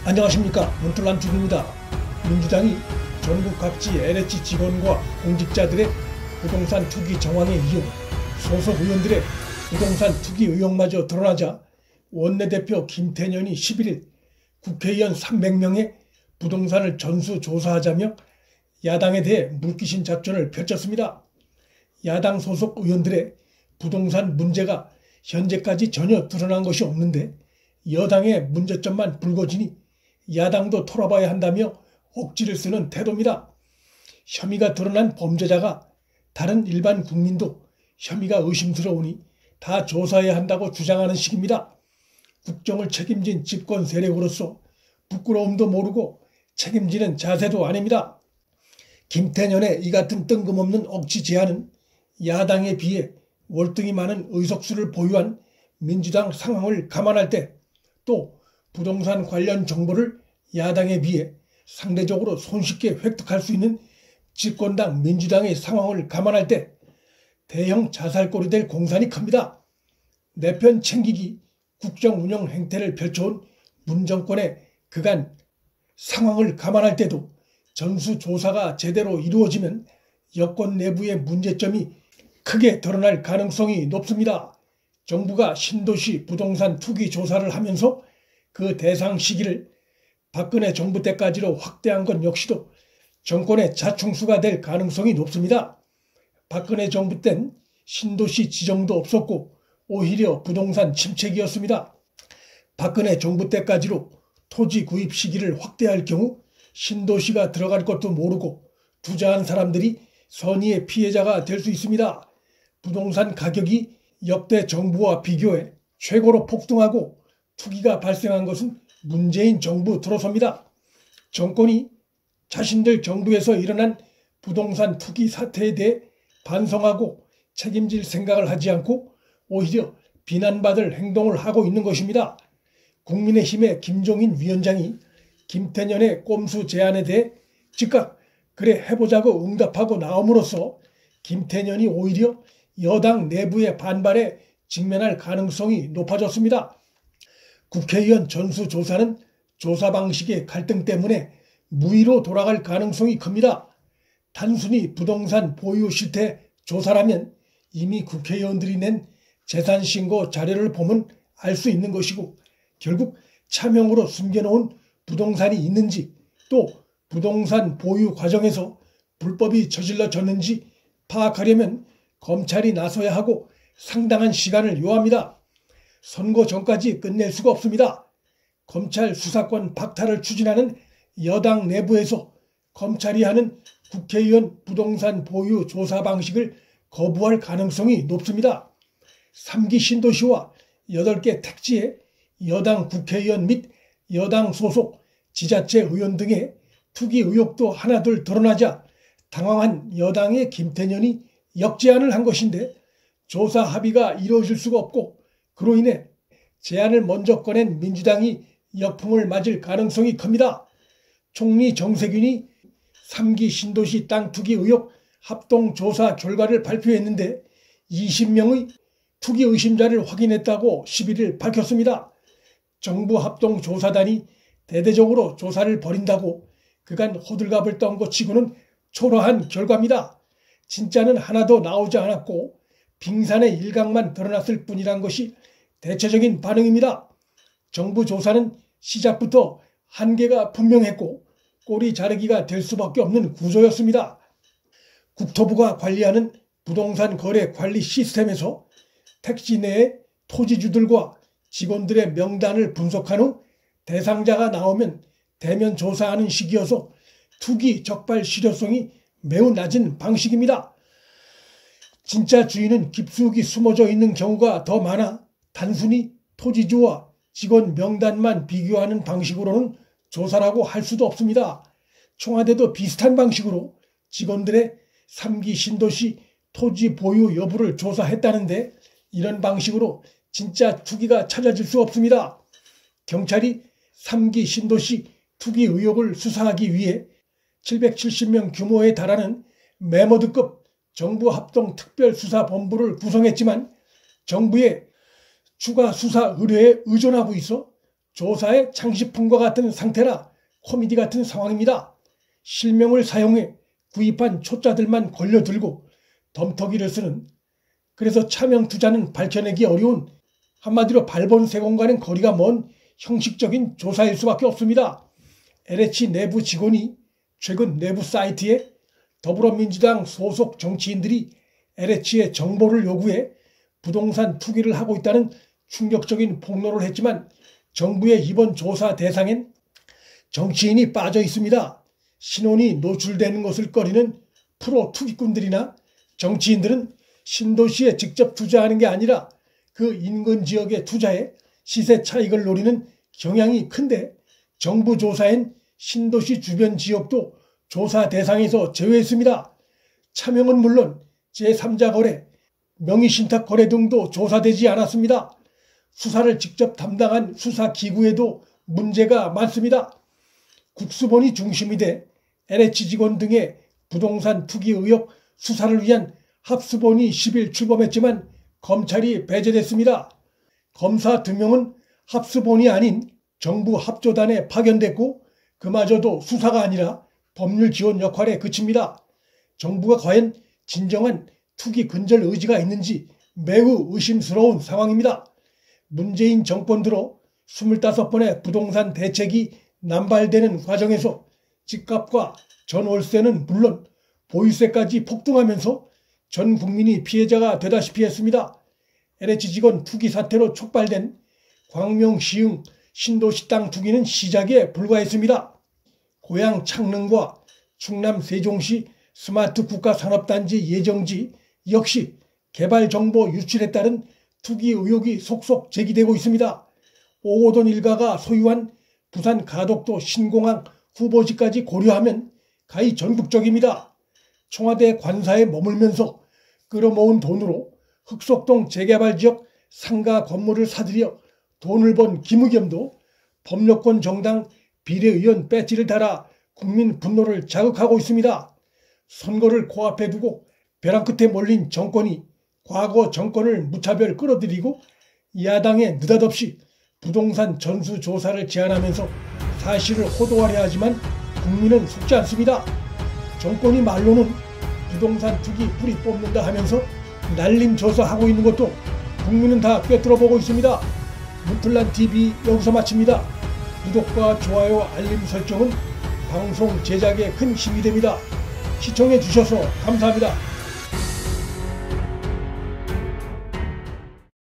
안녕하십니까, 문틀란TV입니다. 민주당이 전국 각지 LH 직원과 공직자들의 부동산 투기 정황에 이어 소속 의원들의 부동산 투기 의혹마저 드러나자 원내대표 김태년이 11일 국회의원 300명의 부동산을 전수조사하자며 야당에 대해 물귀신 작전을 펼쳤습니다. 야당 소속 의원들의 부동산 문제가 현재까지 전혀 드러난 것이 없는데 여당의 문제점만 불거지니 야당도 털어봐야 한다며 억지를 쓰는 태도입니다. 혐의가 드러난 범죄자가 다른 일반 국민도 혐의가 의심스러우니 다 조사해야 한다고 주장하는 식입니다. 국정을 책임진 집권 세력으로서 부끄러움도 모르고 책임지는 자세도 아닙니다. 김태년의 이 같은 뜬금없는 억지 제안은 야당에 비해 월등히 많은 의석수를 보유한 민주당 상황을 감안할 때, 또 부동산 관련 정보를 야당에 비해 상대적으로 손쉽게 획득할 수 있는 집권당 민주당의 상황을 감안할 때 대형 자살골이 될 공산이 큽니다. 내 편 챙기기 국정 운영 행태를 펼쳐온 문 정권의 그간 상황을 감안할 때도 전수조사가 제대로 이루어지면 여권 내부의 문제점이 크게 드러날 가능성이 높습니다. 정부가 신도시 부동산 투기 조사를 하면서 그 대상 시기를 박근혜 정부 때까지로 확대한 것 역시도 정권의 자충수가 될 가능성이 높습니다. 박근혜 정부 땐 신도시 지정도 없었고 오히려 부동산 침체기였습니다. 박근혜 정부 때까지로 토지 구입 시기를 확대할 경우 신도시가 들어갈 것도 모르고 투자한 사람들이 선의의 피해자가 될 수 있습니다. 부동산 가격이 역대 정부와 비교해 최고로 폭등하고 투기가 발생한 것은 문재인 정부 들어서입니다. 정권이 자신들 정부에서 일어난 부동산 투기 사태에 대해 반성하고 책임질 생각을 하지 않고 오히려 비난받을 행동을 하고 있는 것입니다. 국민의힘의 김종인 위원장이 김태년의 꼼수 제안에 대해 즉각 그래 해보자고 응답하고 나옴으로써 김태년이 오히려 여당 내부의 반발에 직면할 가능성이 높아졌습니다. 국회의원 전수조사는 조사 방식의 갈등 때문에 무의로 돌아갈 가능성이 큽니다. 단순히 부동산 보유 실태 조사라면 이미 국회의원들이 낸 재산신고 자료를 보면 알 수 있는 것이고, 결국 차명으로 숨겨놓은 부동산이 있는지, 또 부동산 보유 과정에서 불법이 저질러졌는지 파악하려면 검찰이 나서야 하고 상당한 시간을 요합니다. 선거 전까지 끝낼 수가 없습니다. 검찰 수사권 박탈을 추진하는 여당 내부에서 검찰이 하는 국회의원 부동산 보유 조사 방식을 거부할 가능성이 높습니다. 3기 신도시와 8개 택지의 여당 국회의원 및 여당 소속 지자체 의원 등의 투기 의혹도 하나둘 드러나자 당황한 여당의 김태년이 역제안을 한 것인데 조사 합의가 이루어질 수가 없고, 그로 인해 제안을 먼저 꺼낸 민주당이 역풍을 맞을 가능성이 큽니다. 총리 정세균이 3기 신도시 땅 투기 의혹 합동조사 결과를 발표했는데 20명의 투기 의심자를 확인했다고 11일 밝혔습니다. 정부 합동조사단이 대대적으로 조사를 벌인다고 그간 호들갑을 떤 것 치고는 초라한 결과입니다. 진짜는 하나도 나오지 않았고 빙산의 일각만 드러났을 뿐이란 것이 대체적인 반응입니다. 정부 조사는 시작부터 한계가 분명했고 꼬리 자르기가 될 수밖에 없는 구조였습니다. 국토부가 관리하는 부동산 거래 관리 시스템에서 택지 내의 토지주들과 직원들의 명단을 분석한 후 대상자가 나오면 대면 조사하는 시기여서 투기 적발 실효성이 매우 낮은 방식입니다. 진짜 주인은 깊숙이 숨어져 있는 경우가 더 많아 단순히 토지주와 직원 명단만 비교하는 방식으로는 조사라고 할 수도 없습니다. 청와대도 비슷한 방식으로 직원들의 3기 신도시 토지 보유 여부를 조사했다는데 이런 방식으로 진짜 투기가 찾아질 수 없습니다. 경찰이 3기 신도시 투기 의혹을 수사하기 위해 770명 규모에 달하는 메모드급 정부 합동 특별수사본부를 구성했지만 정부의 추가 수사 의뢰에 의존하고 있어 조사의 장식품과 같은 상태라 코미디 같은 상황입니다. 실명을 사용해 구입한 초짜들만 걸려들고 덤터기를 쓰는, 그래서 차명 투자는 밝혀내기 어려운, 한마디로 발본색원과는 거리가 먼 형식적인 조사일 수밖에 없습니다. LH 내부 직원이 최근 내부 사이트에 더불어민주당 소속 정치인들이 LH의 정보를 요구해 부동산 투기를 하고 있다는 충격적인 폭로를 했지만 정부의 이번 조사 대상엔 정치인이 빠져 있습니다. 신원이 노출되는 것을 꺼리는 프로 투기꾼들이나 정치인들은 신도시에 직접 투자하는 게 아니라 그 인근 지역에 투자해 시세 차익을 노리는 경향이 큰데, 정부 조사엔 신도시 주변 지역도 조사 대상에서 제외했습니다. 차명은 물론 제3자 거래, 명의신탁 거래 등도 조사되지 않았습니다. 수사를 직접 담당한 수사기구에도 문제가 많습니다. 국수본이 중심이 돼 LH 직원 등의 부동산 투기 의혹 수사를 위한 합수본이 10일 출범했지만 검찰이 배제됐습니다. 검사 2명은 합수본이 아닌 정부 합조단에 파견됐고 그마저도 수사가 아니라 법률 지원 역할에 그칩니다. 정부가 과연 진정한 투기 근절 의지가 있는지 매우 의심스러운 상황입니다. 문재인 정권 들어 25번의 부동산 대책이 남발되는 과정에서 집값과 전월세는 물론 보유세까지 폭등하면서 전 국민이 피해자가 되다시피 했습니다. LH 직원 투기 사태로 촉발된 광명 시흥 신도시 땅 투기는 시작에 불과했습니다. 고향 창릉과 충남 세종시 스마트 국가산업단지 예정지 역시 개발정보 유출에 따른 투기 의혹이 속속 제기되고 있습니다. 오고돈 일가가 소유한 부산 가덕도 신공항 후보지까지 고려하면 가히 전국적입니다. 청와대 관사에 머물면서 끌어모은 돈으로 흑석동 재개발지역 상가 건물을 사들여 돈을 번 김의겸도 법률권 정당 비례의원 배지를 달아 국민 분노를 자극하고 있습니다. 선거를 코앞에 두고 벼랑 끝에 몰린 정권이 과거 정권을 무차별 끌어들이고 야당에 느닷없이 부동산 전수조사를 제안하면서 사실을 호도하려 하지만 국민은 속지 않습니다. 정권이 말로는 부동산 투기 뿌리 뽑는다 하면서 날림조사하고 있는 것도 국민은 다 꿰뚫어보고 있습니다. 문틀란TV 여기서 마칩니다. 구독과 좋아요, 알림 설정은 방송 제작에 큰 힘이 됩니다. 시청해 주셔서 감사합니다.